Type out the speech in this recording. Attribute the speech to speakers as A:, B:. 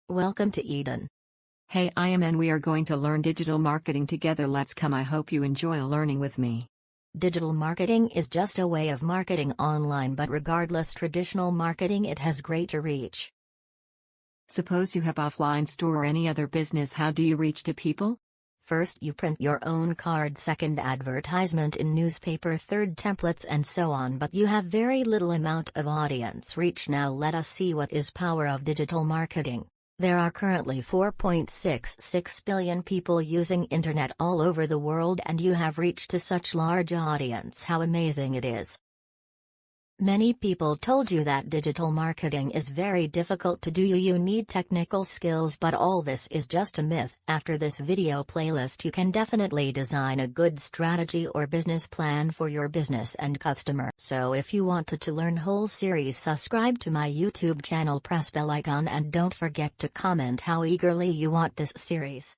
A: Welcome to Eden.
B: Hey, I am and we are going to learn digital marketing together. Let's come. I hope you enjoy learning with me.
A: Digital marketing is just a way of marketing online, but regardless traditional marketing, it has greater reach.
B: Suppose you have offline store or any other business. How do you reach to people?
A: First, you print your own card, second, advertisement in newspaper, third, templates and so on, but you have very little amount of audience reach. Now let us see what is power of digital marketing. There are currently 4.66 billion people using internet all over the world, and you have reached to such large audience. How amazing it is. Many people told you that digital marketing is very difficult to do. You need technical skills, but all this is just a myth. After this video playlist, you can definitely design a good strategy or business plan for your business and customer. So if you wanted to learn whole series, subscribe to my YouTube channel, press bell icon, and don't forget to comment how eagerly you want this series.